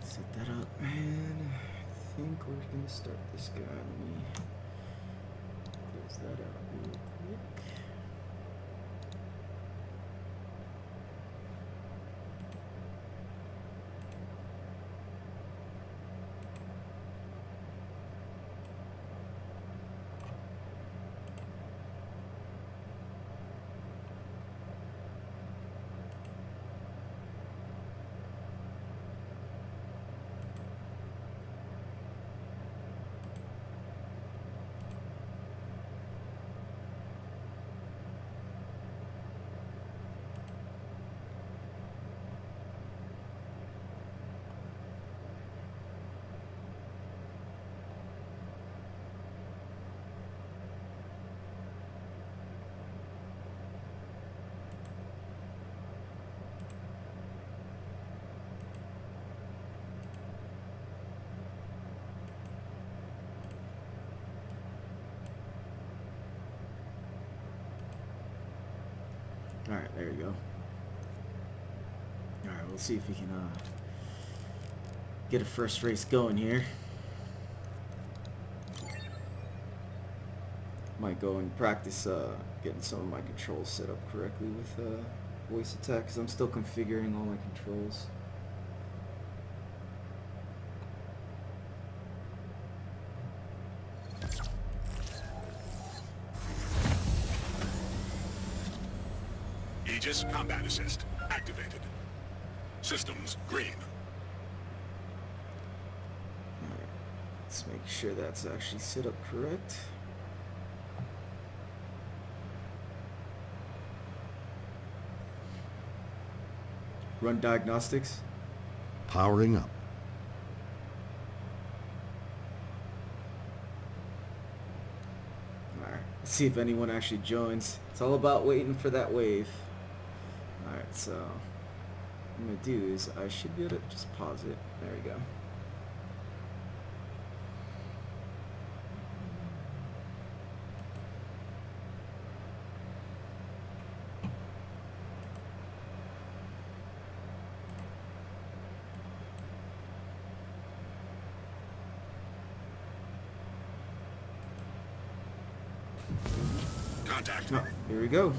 Set that up, man. I think we're gonna start this guy. Let me close that out real quick. All right, there you go. All right, we'll see if we can get a first race going here. Might go and practice getting some of my controls set up correctly with voice attack, because I'm still configuring all my controls. Aegis Combat Assist activated. Systems green. Alright, let's make sure that's actually set up correct. Run diagnostics. Powering up. Alright, let's see if anyone actually joins. It's all about waiting for that wave. Alright, so what I'm going to do is I should be able to just pause it. There we go. Contact. Oh, here we go.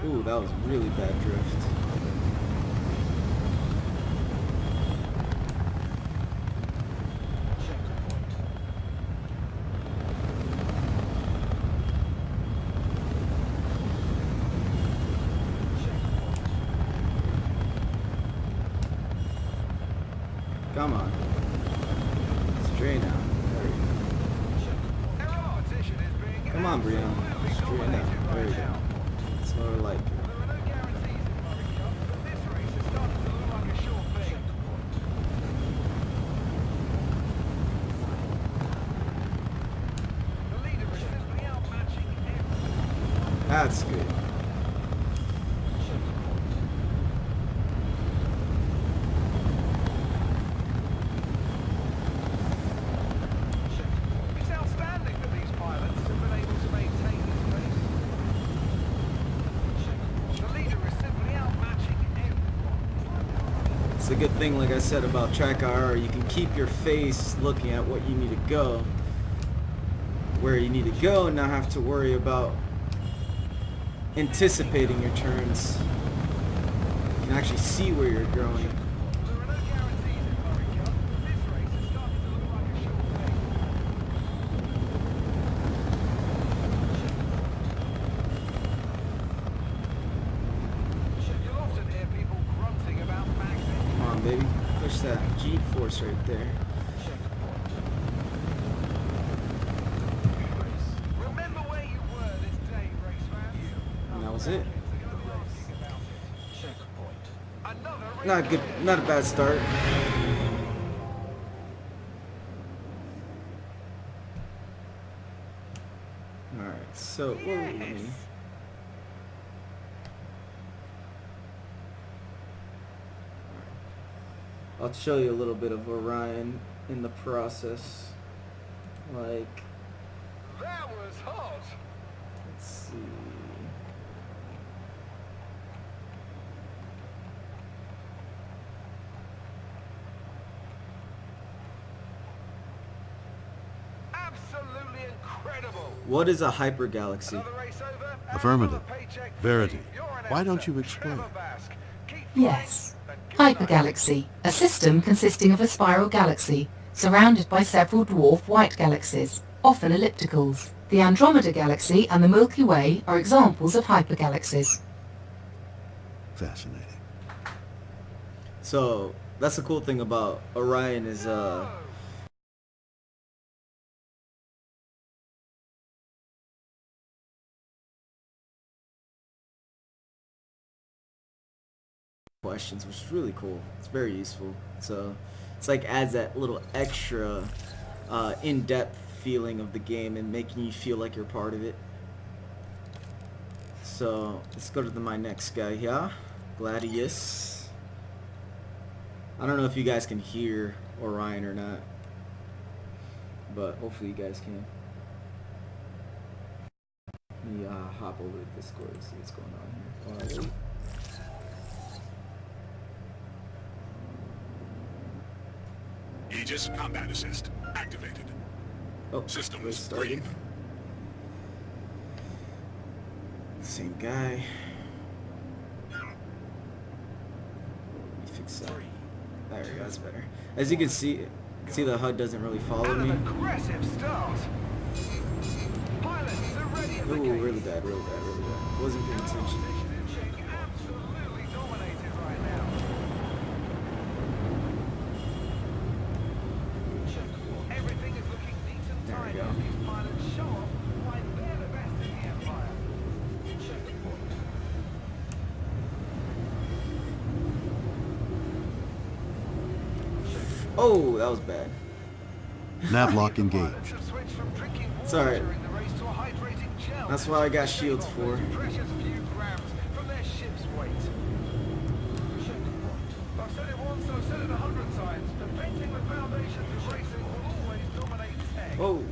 Ooh, that was really bad drift. Come on. Straight down. There we go. Come on, Brianna. Straight down. There we go. That's what I like. That's good. It's outstanding that these pilots have been able to maintain this pace. The leader is simply outmatching everyone. It's a good thing, like I said, about Trackir. You can keep your face looking at what you need to go, where you need to go, and not have to worry about anticipating your turns. You can actually see where you're going. There are no guarantees in Murray Cup, but this race is starting to look like a sure thing. You'll often hear people grunting about maxing. Come on, baby. Push that GeForce right there. Remember where you were this day, race fan. And that was it. Another race Not good. Not a bad start. All right. So, whoa, let me. I'll show you a little bit of Orion in the process. Like, That was hot. let's see. Absolutely incredible. What is a hypergalaxy? Another race over. Affirmative. Another paycheck for Verity. me. You're an Why don't expert. you explain? Trevor Basque. Keep Yes. flying and good luck. Hypergalaxy, a system consisting of a spiral galaxy surrounded by several dwarf white galaxies, often ellipticals. The Andromeda Galaxy and the Milky Way are examples of hypergalaxies. Fascinating. So that's the cool thing about Orion is questions, which is really cool. It's very useful. So it's like adds that little extra in-depth feeling of the game and making you feel like you're part of it. So let's go to my next guy here, Gladius. I don't know if you guys can hear Orion or not, but hopefully you guys can. Let me hop over to Discord and see what's going on here. Wait. Aegis combat assist activated. Oh, Systems race started. green. Same guy. Let me fix that. There we go, that's better. As you can see the HUD doesn't really follow And me. an aggressive start. Pilots are ready at the Ooh, gate. really bad, really bad, really bad. Wasn't paying attention. Being absolutely dominated right now. Everything is looking neat and There we tidy go. as these pilots show off why they're the best in the Empire. Oh, that was bad. Navlock engaged. Pilots have switched from drinking It's water alright. during the race to a hydrating gel. That's what I got to shave shields off for. those precious few grams from their ship's weight. I've said it once, I've said it 100 times. Defending the foundations of racing will always dominate tech. Oh,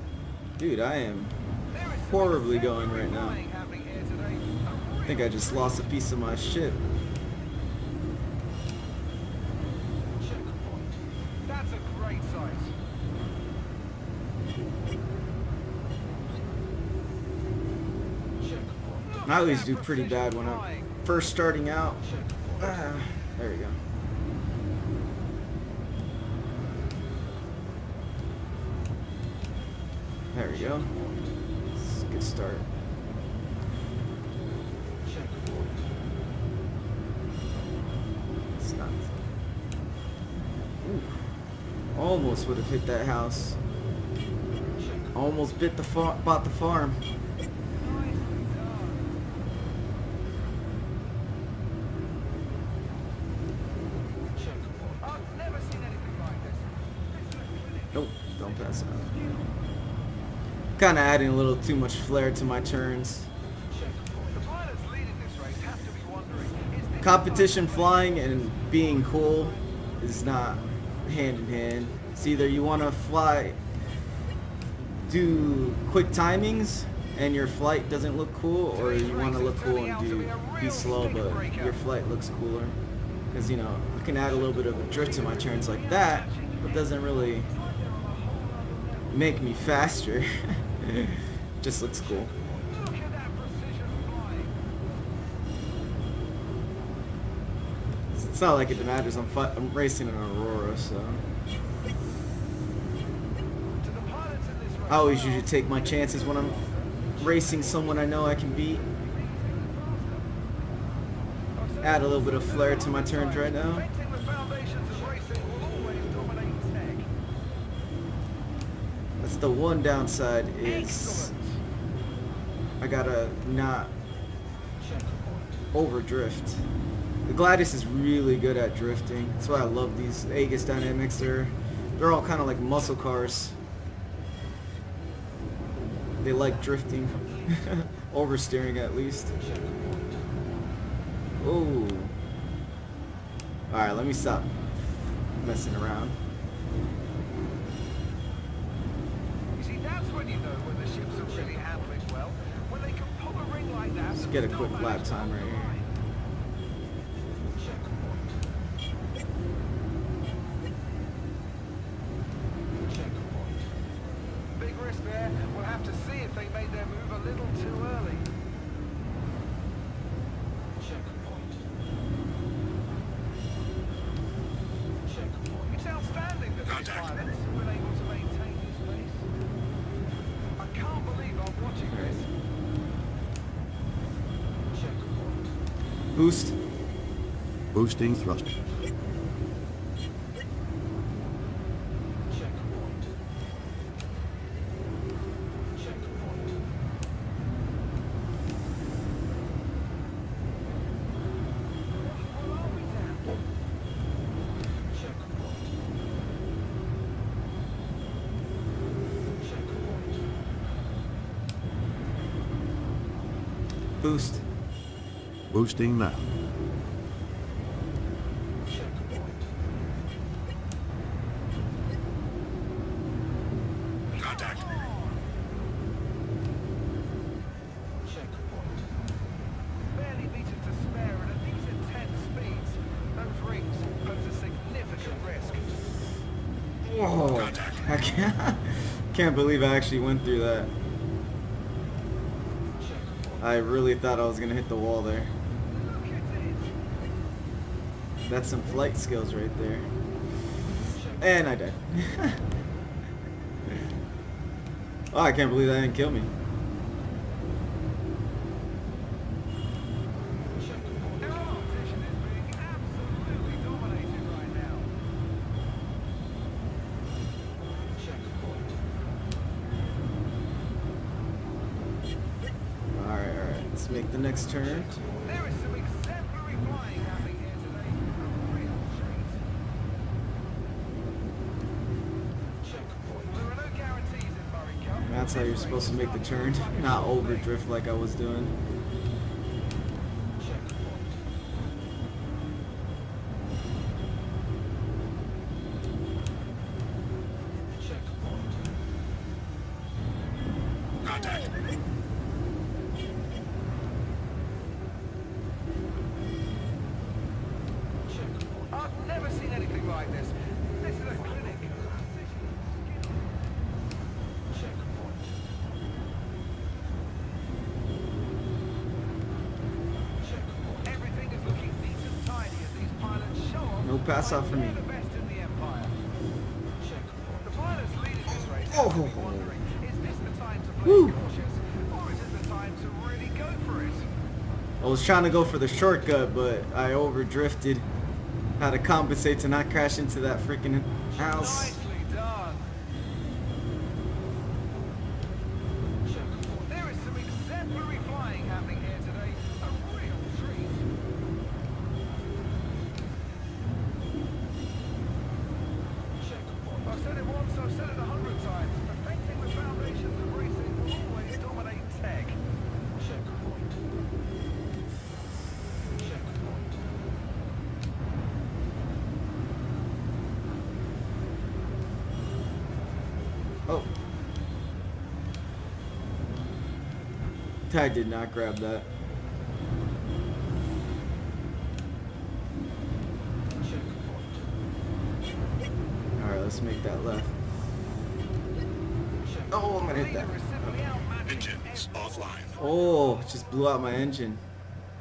dude, I am There is some horribly going exemplary right now. flying happening here today. I think I just lost a piece of my ship. That's a great sight. I always do pretty bad when I'm first starting out. There we go. There we go. It's a good start. It's not. Ooh. Almost would have hit that house. Almost bought the farm. Nope, don't pass out. Kind of adding a little too much flair to my turns. Competition flying and being cool is not hand in hand. It's either you want to fly, do quick timings, and your flight doesn't look cool, or you want to look cool and be slow, but your flight looks cooler. Because, you know, I can add a little bit of a drift to my turns like that, but doesn't really make me faster. Just looks cool. It's not like it matters. I'm racing an Aurora, so I always usually take my chances when I'm racing someone I know I can beat. Add a little bit of flair to my turns right now. That's the one downside, is I gotta not over drift. The Gladius is really good at drifting. That's why I love these Aegis Dynamics. They're all kind of like muscle cars. They like drifting. Oversteering at least. Oh. Alright, let me stop messing around. You see, that's when you know when the ships are really handling well. When they can pull a ring like that. Let's get a quick lap time right here. Big risk there. We'll have to see if they made their move a little too early. It's outstanding that these pilots have been able to maintain this pace. I can't believe I'm watching this. Boost. Boosting thrusters. Boost. Boosting now. Contact. Barely meters to spare, and at these intense speeds, those rings pose a significant risk. Whoa. I can't believe I actually went through that. I really thought I was gonna hit the wall there. That's some flight skills right there. And I died. Oh, I can't believe that didn't kill me. Their opposition is being absolutely dominated right now. Alright. Let's make the next turn. There is some exemplary flying happening here today. A real treat. There are no guarantees in Murray Cup. That's how you're supposed to make the turn. Not over drift like I was doing. Contact. I've never seen anything like this. This is a clinic. pass off for me. They're the best in the empire. The pilots leading this race Oh. have to be wondering, is this the time to play Woo. cautious, or is it the time to really go for it? I was trying to go for the shortcut, but I over drifted. Had to compensate to not crash into that freaking house. Nicely done. There is some exemplary flying happening here today. A real treat. I've said it once, I've said it 100 times. Perfecting the foundations of racing will always dominate tech. Oh. I did not grab that. Alright, let's make that left. Oh, I'm gonna hit that. Leader is simply outmatching Engines offline. Oh, it just blew out my engine.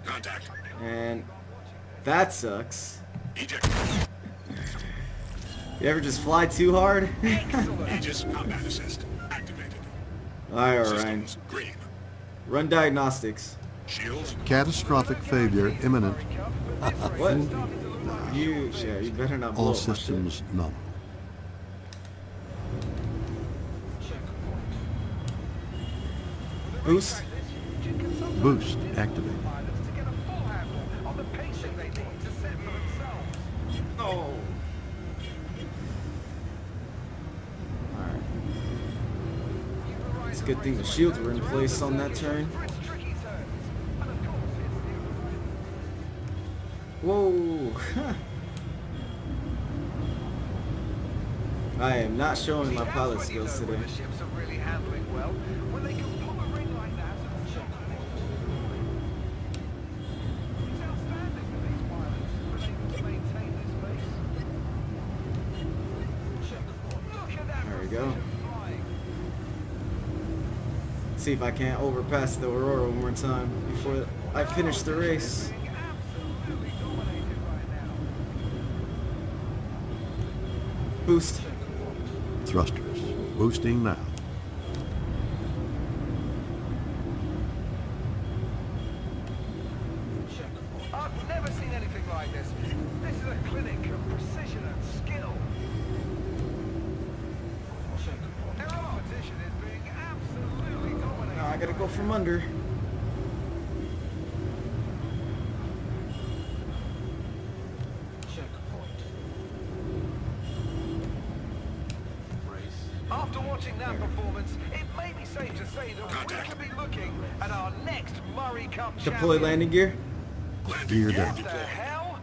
Contact. And that sucks. Eject. You ever just fly too hard? Aegis combat assist activated. Alright, Systems green. run diagnostics. Shields. Catastrophic failure imminent. What? You better not blow All up my shit. systems nominal. Boost. Boost activated. pilots to get a full handle on the pacing they need to set for themselves. Oh. Alright. It's a good thing the shields were in place on that turn. For its tricky turns. And of course, it's the Whoa. I am not showing my pilot That's when you skills know today. when the ships are really handling well, when they can pull a ring like that. It's outstanding that these pilots have been able to maintain this pace. Look at that There we go. precision flying. See if I can't overpass the Aurora one more time before I finish the race. Being absolutely dominated right now. Boost. Thrusters boosting now. I've never seen anything like this. This is a clinic of precision and skill. Their competition is being absolutely dominated. Now I gotta go from under. After watching that performance, it may be safe to say that Contact. we could be looking at our next Murray Cup Deploy champion. landing gear. Gear What down. the hell?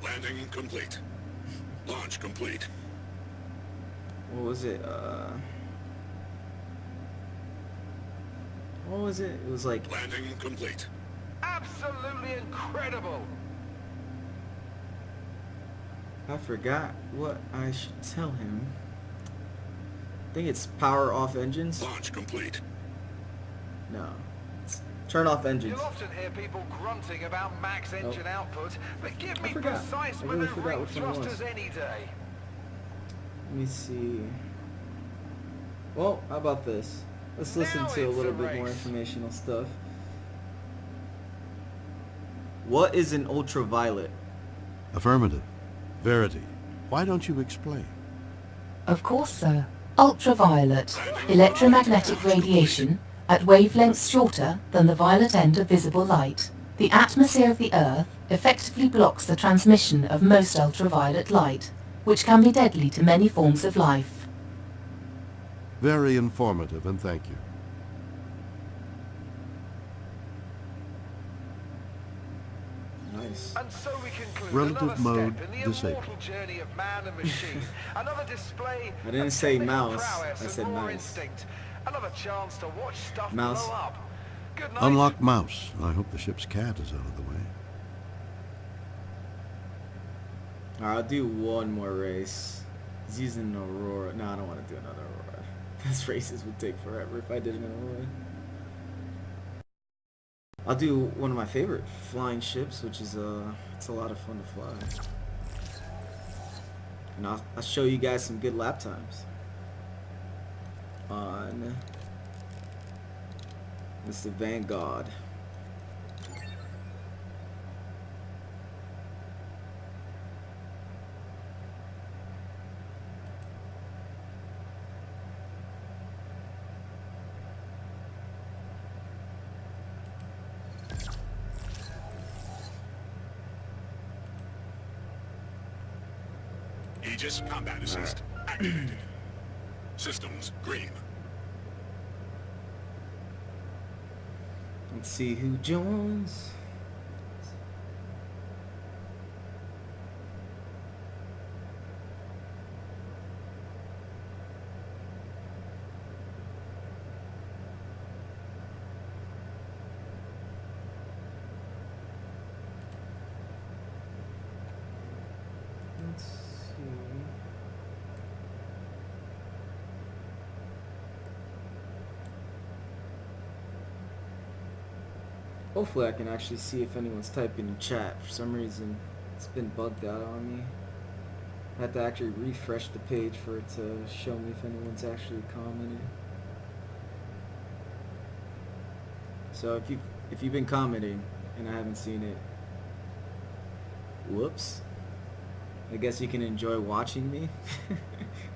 Landing complete. Launch complete. What was it? What was it? It was like Landing complete. Absolutely incredible. I forgot what I should tell him. I think it's power off engines. Launch complete. No. It's turn off engines. You'll often hear people grunting about max engine output, but give me forgot. precise I really forgot maneuvering which one it was. thrusters any day. Let me see. Well, how about this? Let's listen Now to a it's little a bit more race. informational stuff. What is an ultraviolet? Affirmative. Verity. Why don't you explain? Of course, sir. Ultraviolet, electromagnetic radiation at wavelengths shorter than the violet end of visible light. The atmosphere of the Earth effectively blocks the transmission of most ultraviolet light, which can be deadly to many forms of life. Very informative, and thank you. Nice. And so we conclude Relative another mode step in the disabled. immortal journey of man and machine. Another display I didn't of say technical mouse, prowess I and said raw mouse. instinct. Another chance to watch stuff Mouse. blow up. Good night. Unlock mouse. I hope the ship's cat is out of the way. Alright, I'll do one more race. He's using an Aurora. No, I don't want to do another Aurora. Those races would take forever if I did an Aurora. I'll do one of my favorite flying ships, which is it's a lot of fun to fly. And I'll show you guys some good lap times on Mr. Vanguard. Aegis combat assist activated. Systems green. Let's see who joins. Let's see. Hopefully I can actually see if anyone's typing in chat. For some reason, it's been bugged out on me. I had to actually refresh the page for it to show me if anyone's actually commenting. So if you've been commenting and I haven't seen it, whoops. I guess you can enjoy watching me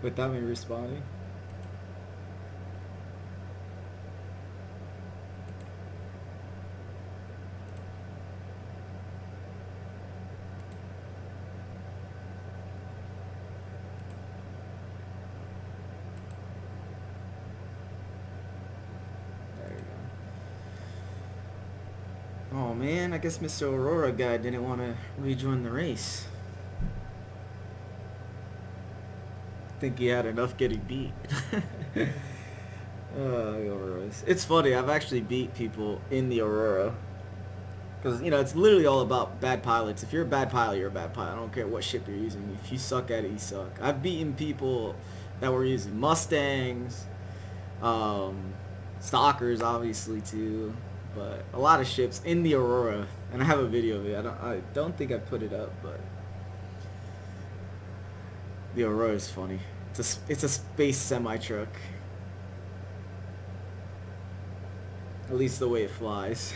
without me responding. Oh man, I guess Mr. Aurora guy didn't want to rejoin the race. I think he had enough getting beat. Auroras. It's funny, I've actually beat people in the Aurora. Because, you know, it's literally all about bad pilots. If you're a bad pilot, you're a bad pilot. I don't care what ship you're using. If you suck at it, you suck. I've beaten people that were using Mustangs, Stalkers, obviously, too. But a lot of ships in the Aurora, and I have a video of it. I don't think I put it up, but the Aurora is funny. It's a space semi-truck. At least the way it flies.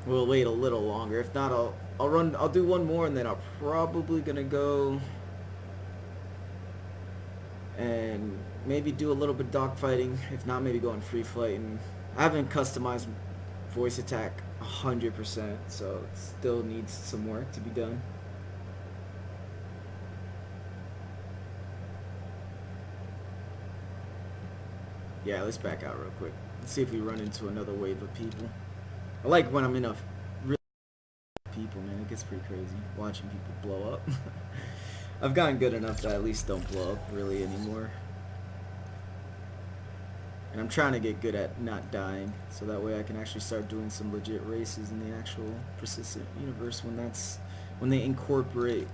We'll wait a little longer. If not, I'll do one more, and then I'm probably gonna go and maybe do a little bit of dogfighting. If not, maybe go on free flight. And I haven't customized voice attack 100%, so it still needs some work to be done. Yeah, let's back out real quick. Let's see if we run into another wave of people. I like when I'm in a really people, man. It gets pretty crazy watching people blow up. I've gotten good enough that I at least don't blow up really anymore. And I'm trying to get good at not dying, so that way I can actually start doing some legit races in the actual persistent universe when they incorporate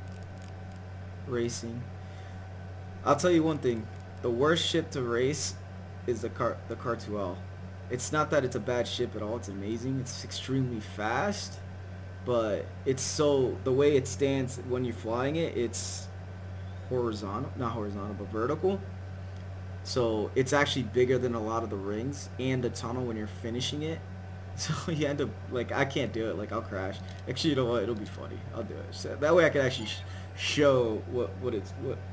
racing. I'll tell you one thing: the worst ship to race is the Cartuel. It's not that it's a bad ship at all. It's amazing. It's extremely fast, but the way it stands when you're flying it, it's not horizontal, but vertical. So it's actually bigger than a lot of the rings and the tunnel when you're finishing it. So you end up, like, I can't do it. Like, I'll crash. Actually, you know what? It'll be funny. I'll do it. So that way I can actually show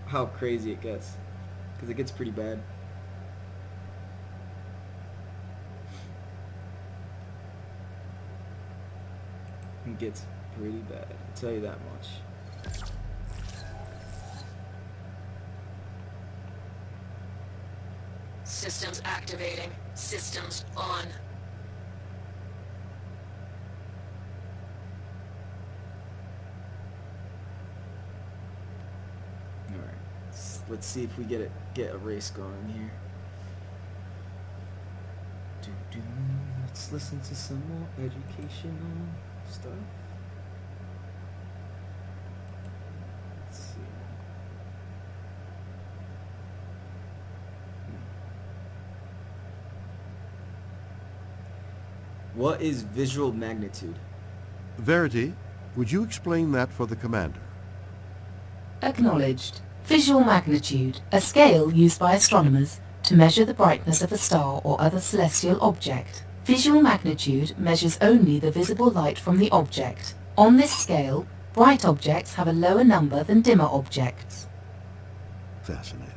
how crazy it gets, because it gets pretty bad. It gets pretty bad, I'll tell you that much. Systems activating. Systems on. Alright, let's see if we get a race going here. Let's listen to some more educational stuff. Let's see. What is visual magnitude? Verity, would you explain that for the commander? Acknowledged. Visual magnitude, a scale used by astronomers to measure the brightness of a star or other celestial object. Visual magnitude measures only the visible light from the object. On this scale, bright objects have a lower number than dimmer objects. Fascinating.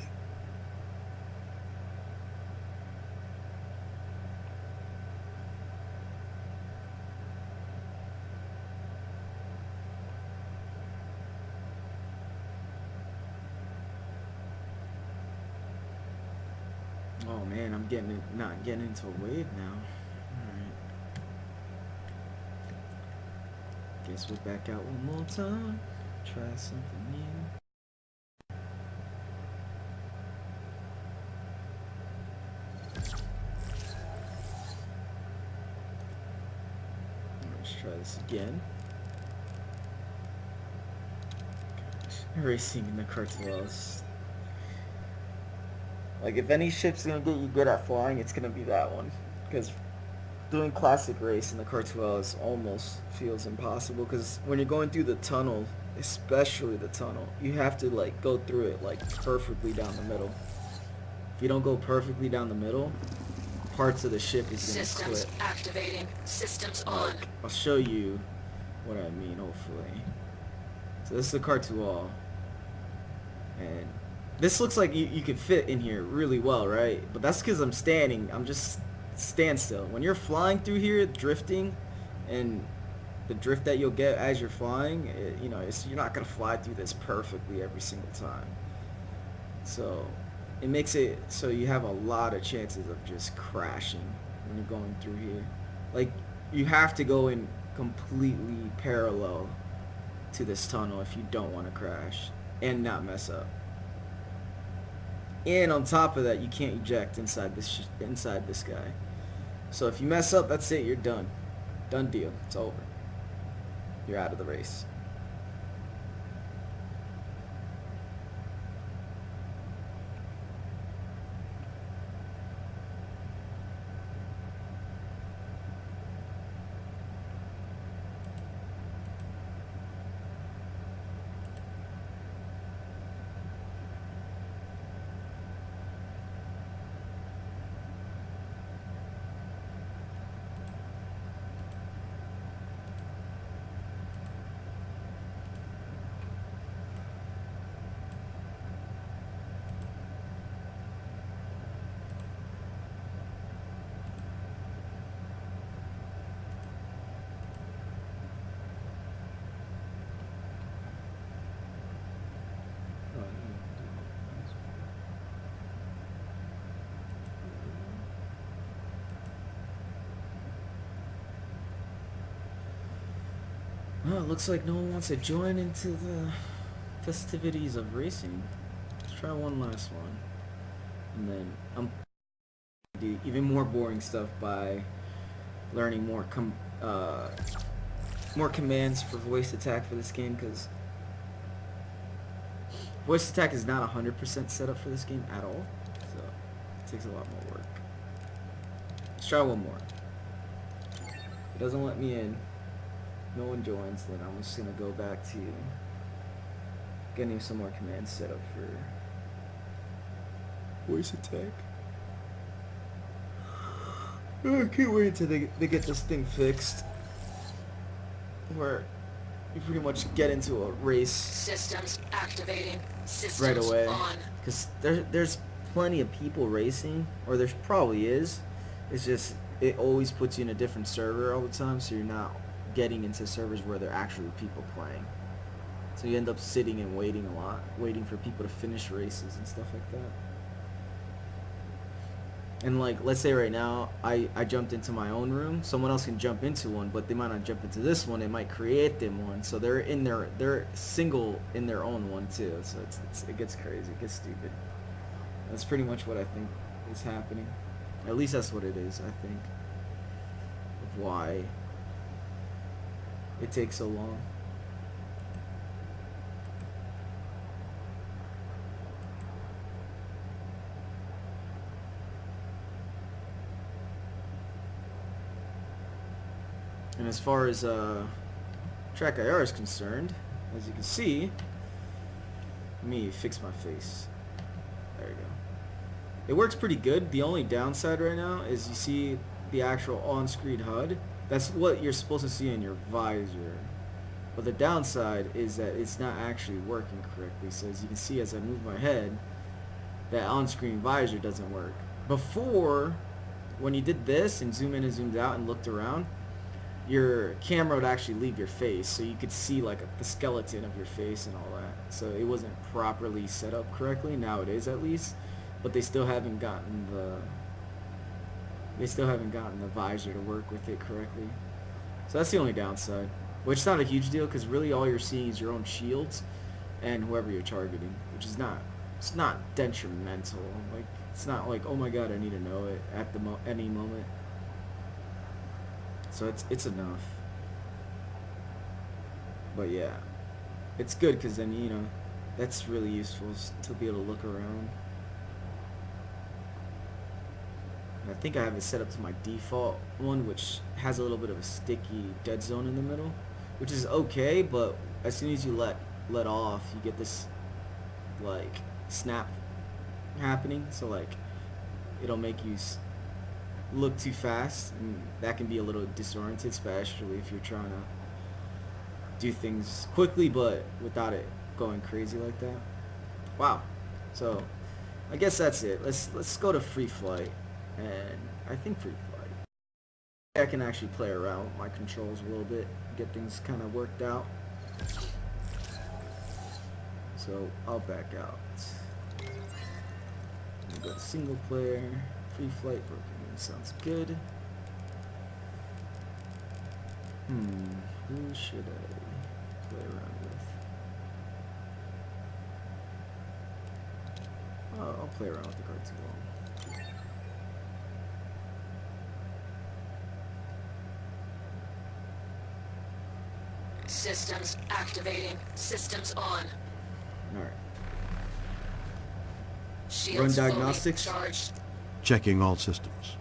Oh man, I'm not getting into a wave now. Alright. Guess we'll back out one more time. Try something new. Let's try this again. Gosh, racing in the cartels. Like, if any ship's gonna get you good at flying, it's gonna be that one. Because doing classic race in the cartels almost feels impossible. Because when you're going through the tunnel, especially the tunnel, you have to, like, go through it, like, perfectly down the middle. If you don't go perfectly down the middle, parts of the ship is gonna Systems quit. activating. Systems on. I'll show you what I mean, hopefully. So this is the cartel. And this looks like you could fit in here really well, right? But that's because I'm standing. I'm just standstill. When you're flying through here, drifting, and the drift that you'll get as you're flying, you're not going to fly through this perfectly every single time. So it makes it so you have a lot of chances of just crashing when you're going through here. Like, you have to go in completely parallel to this tunnel if you don't want to crash and not mess up. And on top of that, you can't eject inside this guy. So if you mess up, that's it. You're done. Done deal. It's over. You're out of the race. Well, it looks like no one wants to join into the festivities of racing. Let's try one last one. And then I'm do even more boring stuff by learning more commands for voice attack for this game, because voice attack is not 100% set up for this game at all, so it takes a lot more work. Let's try one more. If it doesn't let me in, no one joins, then I'm just gonna go back to getting some more commands set up for voice attack. I can't wait until they get this thing fixed, where you pretty much get into a race Systems activating. Systems right away. on. Because there's plenty of people racing, or there probably is. It's just it always puts you in a different server all the time, so you're not getting into servers where there are actually people playing. So you end up sitting and waiting a lot, waiting for people to finish races and stuff like that. And like, let's say right now, I jumped into my own room. Someone else can jump into one, but they might not jump into this one. It might create them one, so they're single in their own one too. So it gets crazy, it gets stupid. That's pretty much what I think is happening. At least that's what it is, I think, of why it takes so long. as far as Trackir is concerned, as you can see, let me fix my face. There you go. It works pretty good. The only downside right now is you see the actual on-screen HUD. That's what you're supposed to see in your visor. But the downside is that it's not actually working correctly. So as you can see, as I move my head, that on-screen visor doesn't work. Before, when you did this and zoom in and zoomed out and looked around, your camera would actually leave your face, so you could see like the skeleton of your face and all that. So it wasn't properly set up correctly. Now it is, at least, but they still haven't gotten the visor to work with it correctly. So that's the only downside, which is not a huge deal because really all you're seeing is your own shields and whoever you're targeting, which is not, it's not detrimental. Like, it's not like, oh my god, I need to know it at the any moment. So it's enough. But yeah, it's good because then, you know, that's really useful to be able to look around. And I think I have it set up to my default one, which has a little bit of a sticky dead zone in the middle, which is okay, but as soon as you let off, you get this like snap happening. So like it'll make you look too fast, and that can be a little disoriented, especially if you're trying to do things quickly but without it going crazy like that. Wow. So I guess that's it. Let's go to free flight, and I think free flight I can actually play around with my controls a little bit, get things kind of worked out. So I'll back out. We'll go to single player, free flight broken. Sounds good. Who should I play around with? Oh, I'll play around with the cartoon. Systems activating. Systems on. Alright. Shields Run fully diagnostics. charged. Checking all systems.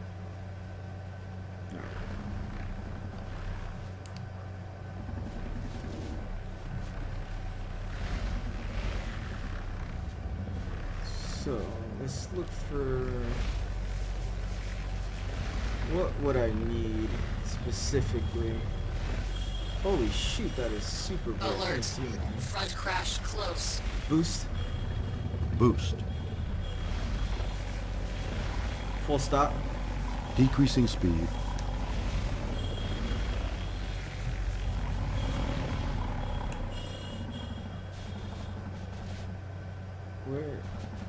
So let's look for what would I need specifically. Holy shoot, that is super bright. I Alert. can't see anything. Front crash close. Boost. Boost. Full stop. Decreasing speed.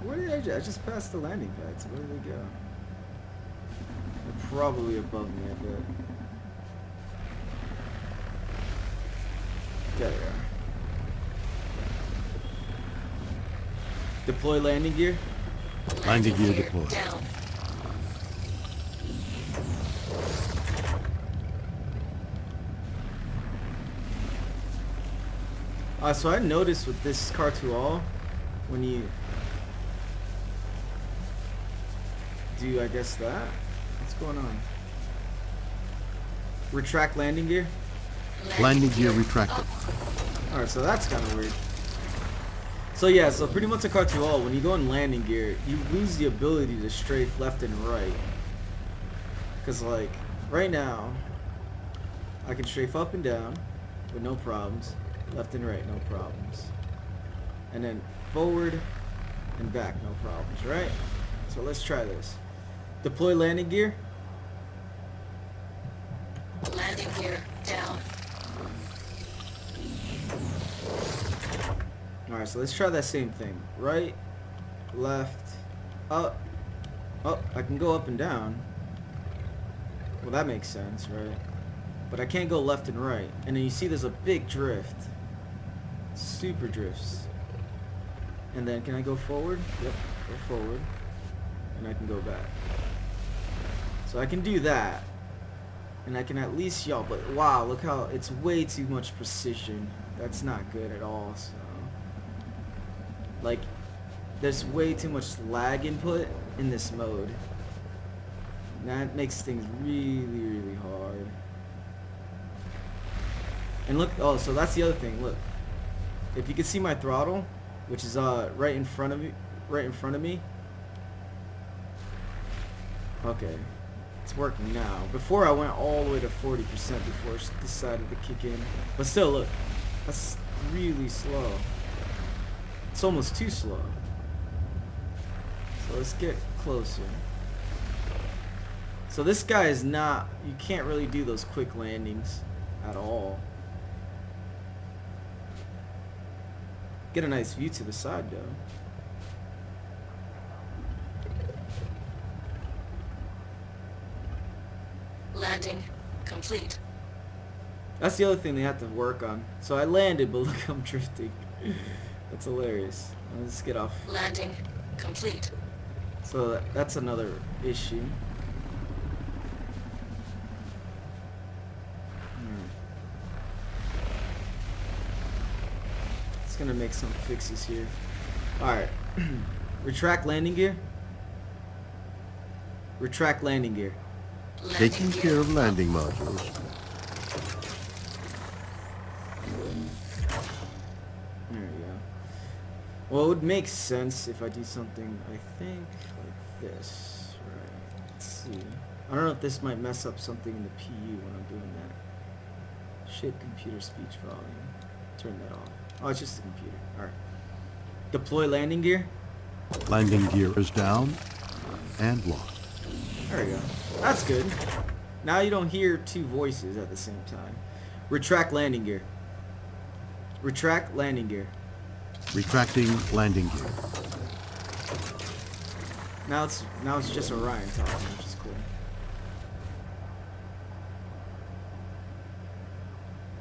Where did I just passed the landing pads? Where did they go? They're probably above me, I bet. There they are. Deploy landing gear. Landing gear deployed. Down. So I noticed with this Car2All, when you do, I guess that. What's going on? Retract landing gear. Landing gear retracted. Alright, so that's kind of weird. So yeah, so pretty much a Car2All, when you go in landing gear, you lose the ability to strafe left and right. Because like, right now, I can strafe up and down with no problems. Left and right, no problems. And then forward and back, no problems, right? So let's try this. Deploy landing gear. Landing gear down. Alright, so let's try that same thing. Right, left, up. Oh, I can go up and down. Well, that makes sense, right? But I can't go left and right. And then you see there's a big drift. Super drifts. And then can I go forward? Yep, go forward. And I can go back. So I can do that. And I can at least, y'all, but wow, look how it's way too much precision. That's not good at all, so. Like, there's way too much lag input in this mode. And that makes things really, really hard. And look, oh, so that's the other thing. Look, if you can see my throttle, which is right in front of me. Okay, it's working now. Before I went all the way to 40% before it decided to kick in. But still, look, that's really slow. It's almost too slow. So let's get closer. So this guy is not, you can't really do those quick landings at all. Get a nice view to the side though. Landing complete. That's the other thing they have to work on. So I landed, but look, I'm drifting. That's hilarious. Let's get off. Landing complete. So that's another issue. It's gonna make some fixes here. Alright. Retract landing gear. Retract landing gear. Taking care of landing modules. There we go. Well, it would make sense if I do something, I think, like this. Right. Let's see. I don't know if this might mess up something in the PU when I'm doing that. Shape computer speech volume. Turn that off. Oh, it's just the computer. Alright. Deploy landing gear. Landing gear is down and locked. There we go. That's good. Now you don't hear two voices at the same time. Retract landing gear. Retract landing gear. Retracting landing gear. Now it's just Orion talking, which is cool.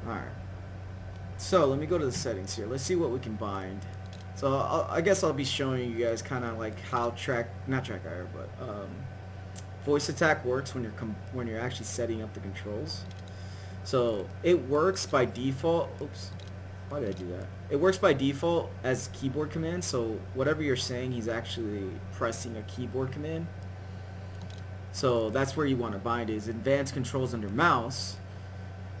Alright. So let me go to the settings here. Let's see what we can bind. So I guess I'll be showing you guys kind of like how Trackir, but voice attack works when you're actually setting up the controls. So it works by default. Oops, why did I do that? It works by default as keyboard command. So whatever you're saying, he's actually pressing a keyboard command. So that's where you want to bind it, is advanced controls under mouse.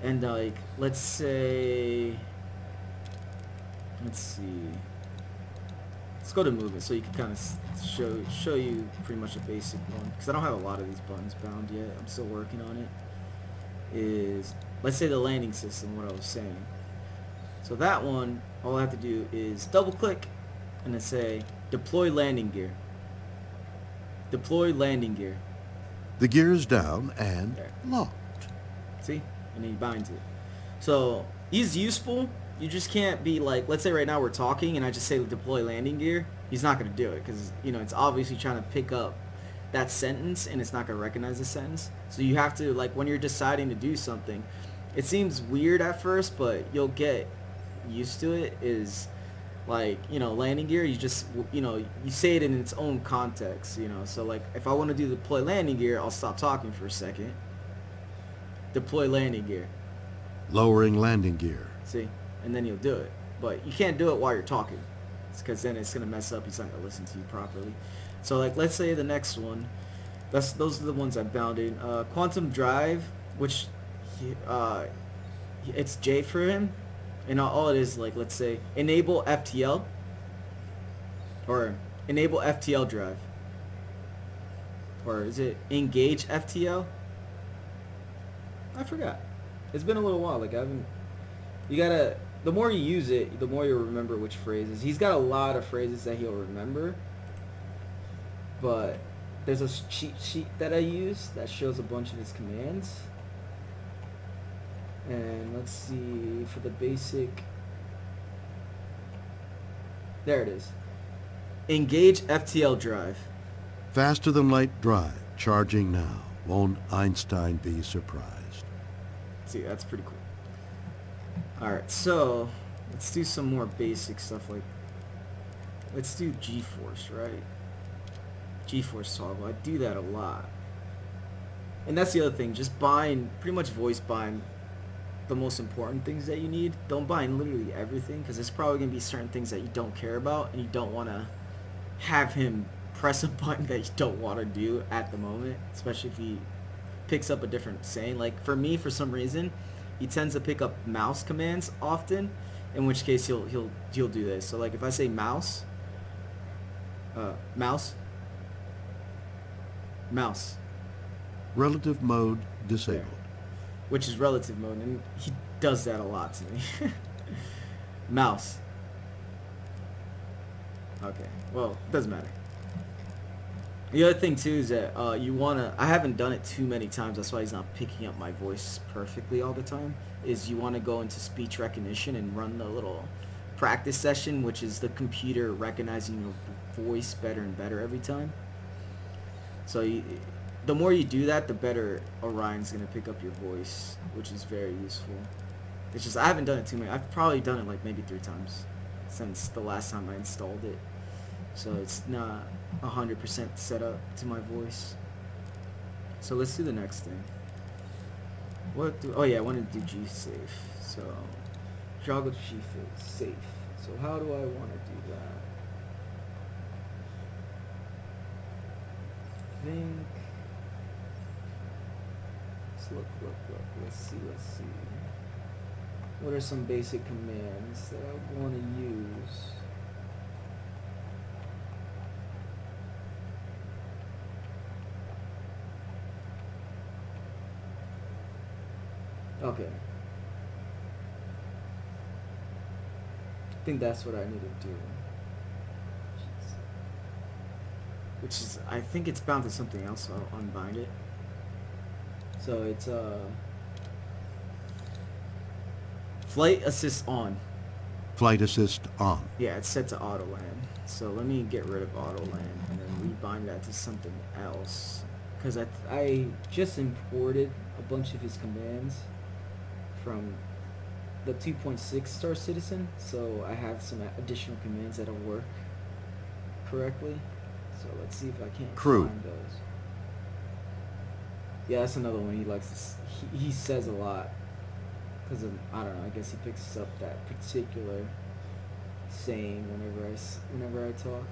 And like, let's see. Let's go to movement so you can kind of show you pretty much a basic one, because I don't have a lot of these buttons bound yet. I'm still working on it. Is, let's say, the landing system, what I was saying. So that one, all I have to do is double click and then say deploy landing gear. Deploy landing gear. The gear is down and There. locked. See? And then he binds it. So he's useful. You just can't be like, let's say right now we're talking and I just say deploy landing gear. He's not going to do it because, you know, it's obviously trying to pick up that sentence and it's not going to recognize the sentence. So you have to, like, when you're deciding to do something, it seems weird at first, but you'll get used to it. Is like, you know, landing gear, you just, you know, you say it in its own context, you know. So like, if I want to do deploy landing gear, I'll stop talking for a second. Deploy landing gear. Lowering landing gear. See? And then you'll do it. But you can't do it while you're talking, because then it's going to mess up. He's not going to listen to you properly. So like, let's say the next one, those are the ones I bound in. Quantum drive, which it's J for him, and all it is, like, let's say enable FTL, or enable FTL drive, or is it engage FTL? I forgot. It's been a little while. Like, I haven't. You gotta. The more you use it, the more you'll remember which phrases. He's got a lot of phrases that he'll remember. But there's a cheat sheet that I use that shows a bunch of his commands. And let's see, for the basic. There it is. Engage FTL drive. Faster than light drive. Charging now. Won't Einstein be surprised? See, that's pretty cool. Alright, so let's do some more basic stuff, like, let's do GeForce, right? GeForce toggle. I do that a lot. And that's the other thing, just bind, pretty much voice bind the most important things that you need. Don't bind literally everything, because there's probably going to be certain things that you don't care about, and you don't want to have him press a button that you don't want to do at the moment, especially if he picks up a different saying. Like, for me, for some reason, he tends to pick up mouse commands often, in which case he'll do this. So like if I say mouse, mouse, mouse, Relative mode disabled. which is relative mode, and he does that a lot to me. Mouse. Okay, well, doesn't matter. The other thing too is that you wanna, I haven't done it too many times, that's why he's not picking up my voice perfectly all the time, is you wanna go into speech recognition and run the little practice session, which is the computer recognizing your voice better and better every time. So the more you do that, the better Orion's gonna pick up your voice, which is very useful. It's just, I haven't done it too many, I've probably done it like maybe 3 times since the last time I installed it. So it's not 100% set up to my voice. So let's do the next thing. Oh yeah, I wanted to do G-Safe. So, joggle G-Safe. So how do I want to do that? I think... Let's see. What are some basic commands that I want to use? Okay. I think that's what I need to do. Which is, I think it's bound to something else, so I'll unbind it. So it's flight assist on. Flight assist on. Yeah, it's set to auto land. So let me get rid of auto land and then rebind that to something else. Because I just imported a bunch of his commands from the 2.6 Star Citizen, so I have some additional commands that'll work correctly. So let's see if I can't find those. Yeah, that's another one he likes to, he says a lot. Because of, I don't know, I guess he picks up that particular saying whenever I talk.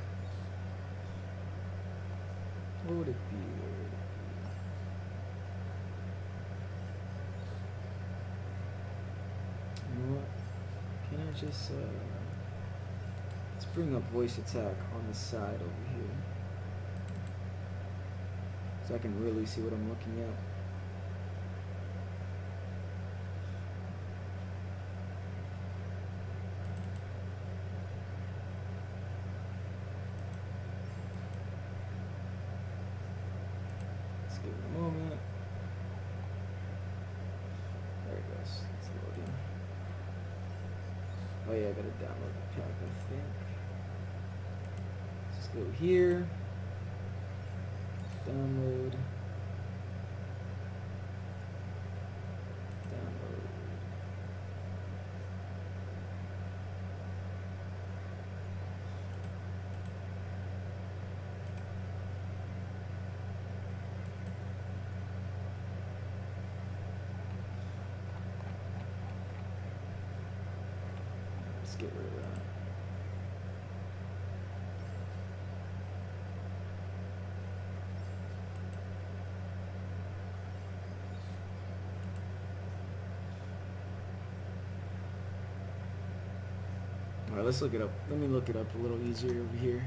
What would it be? You know what? Can I just let's bring up voice attack on the side over here, so I can really see what I'm looking at. Let's give it a moment. There it goes. It's loading. Oh yeah, I gotta download the pack, I think. Let's go here. Download. Let's get rid of that. Alright, let's look it up. Let me look it up a little easier over here.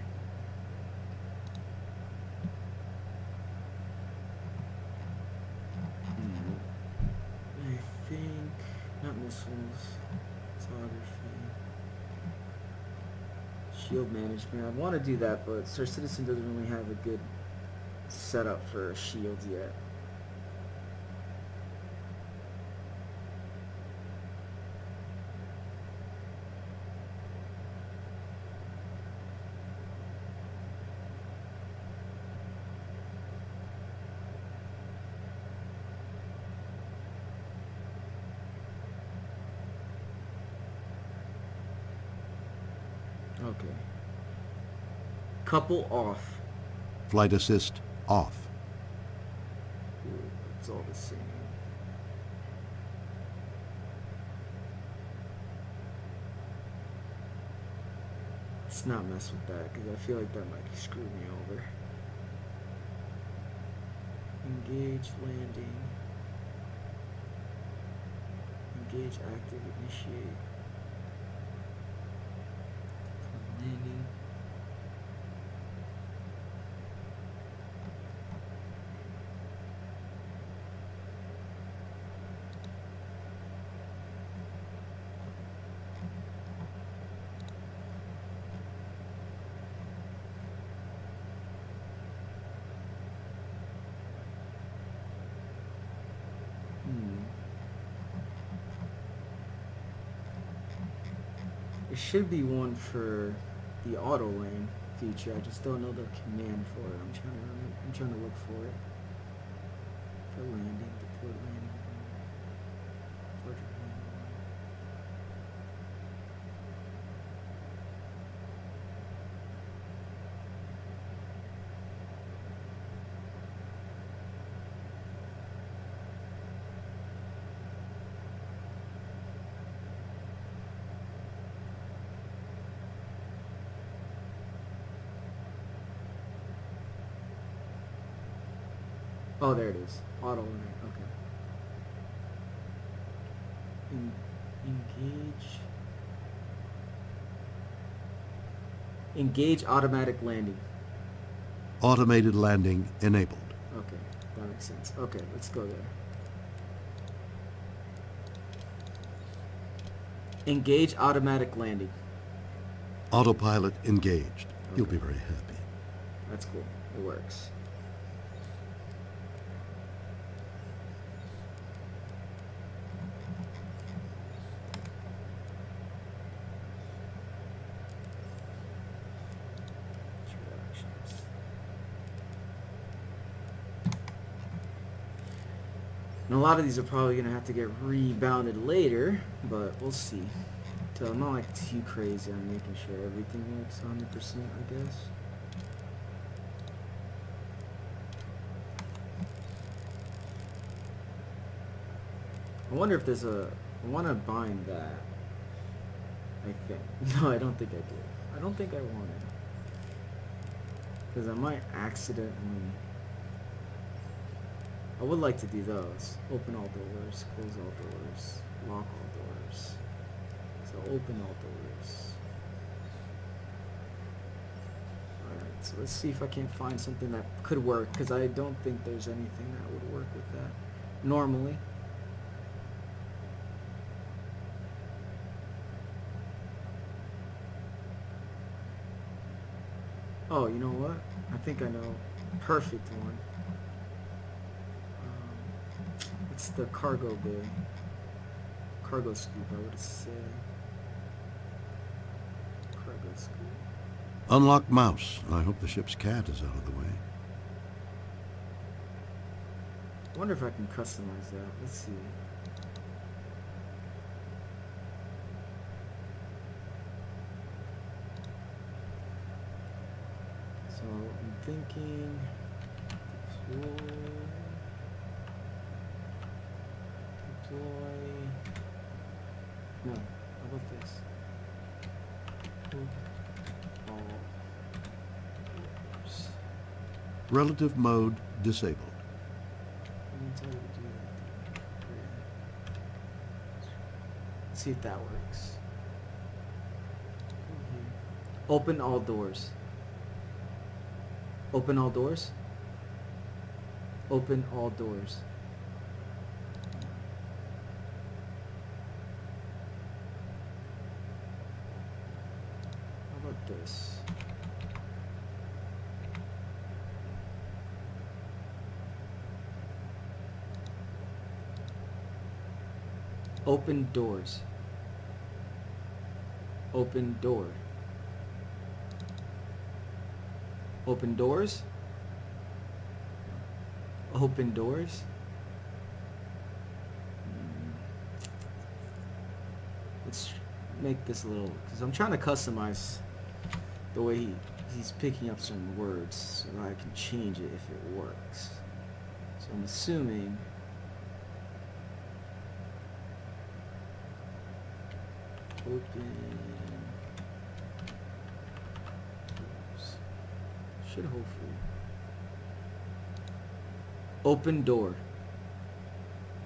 I think, not missiles, photography, shield management. I want to do that, but Star Citizen doesn't really have a good setup for shields yet. Okay. Couple off. Flight assist off. Ooh, it's all the same. Let's not mess with that, because I feel like that might screw me over. Engage landing. Engage, active, initiate. Landing. There should be one for the auto lane feature. I just don't know the command for it. I'm trying to look for it. For landing, deploy landing. Portrait landing. Oh, there it is. Auto lane. Okay. Engage. Engage automatic landing. Automated landing enabled. Okay, that makes sense. Okay, let's go there. Engage automatic landing. Autopilot engaged. You'll be very happy. That's cool. It works. And a lot of these are probably going to have to get rebounded later, but we'll see. So I'm not like too crazy on making sure everything works 100%, I guess. I wonder if there's a... I want to bind that. I think. No, I don't think I do. I don't think I want it. Because I might accidentally... I would like to do those. Open all doors, close all doors, lock all doors. So open all doors. Alright, so let's see if I can find something that could work, because I don't think there's anything that would work with that normally. Oh, you know what? I think I know. Perfect one. It's the cargo bay. Cargo scoop, I would say. Cargo scoop. Unlock mouse. I hope the ship's cat is out of the way. I wonder if I can customize that. Let's see. So I'm thinking deploy. No, how about this? All doors. Relative mode disabled. Let me tell you to do that. Let's see if that works. Go here. Open all doors. Open all doors. Open all doors. How about this? Open doors. Open door. Open doors. Open doors. Let's make this a little, because I'm trying to customize the way he's picking up some words so that I can change it if it works. So I'm assuming open doors. Should hopefully. Open door.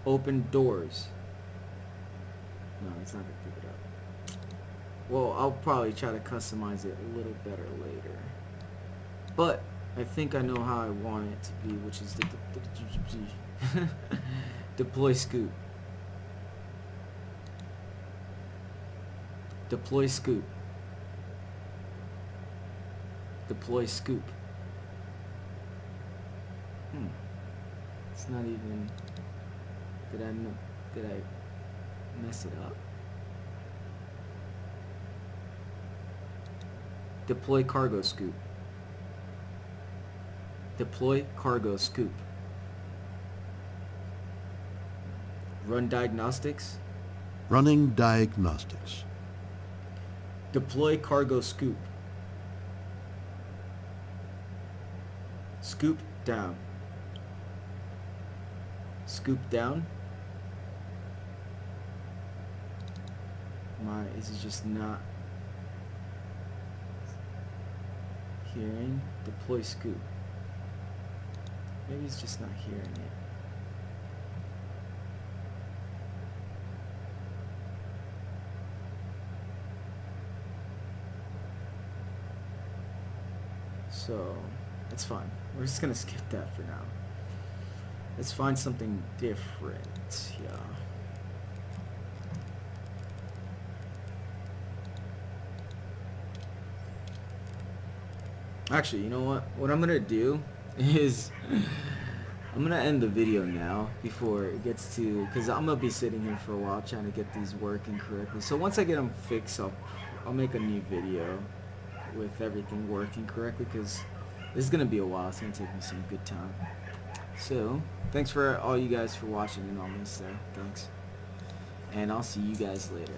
Open doors. No, he's not gonna pick it up. Well, I'll probably try to customize it a little better later. But I think I know how I want it to be, which is the deploy scoop. Deploy scoop. Deploy scoop. It's not even. Did I mess it up? Deploy cargo scoop. Deploy cargo scoop. Run diagnostics. Running diagnostics. Deploy cargo scoop. Scoop down. Scoop down. Is it just not hearing? Deploy scoop. Maybe it's just not hearing it. So, it's fine. We're just gonna skip that for now. Let's find something different. Yeah. Actually, you know what? What I'm gonna do is I'm gonna end the video now before it gets to, because I'm gonna be sitting here for a while trying to get these working correctly. So once I get them fixed, I'll make a new video with everything working correctly, because this is gonna be a while. It's gonna take me some good time. So thanks for all you guys for watching and all this stuff. Thanks, and I'll see you guys later.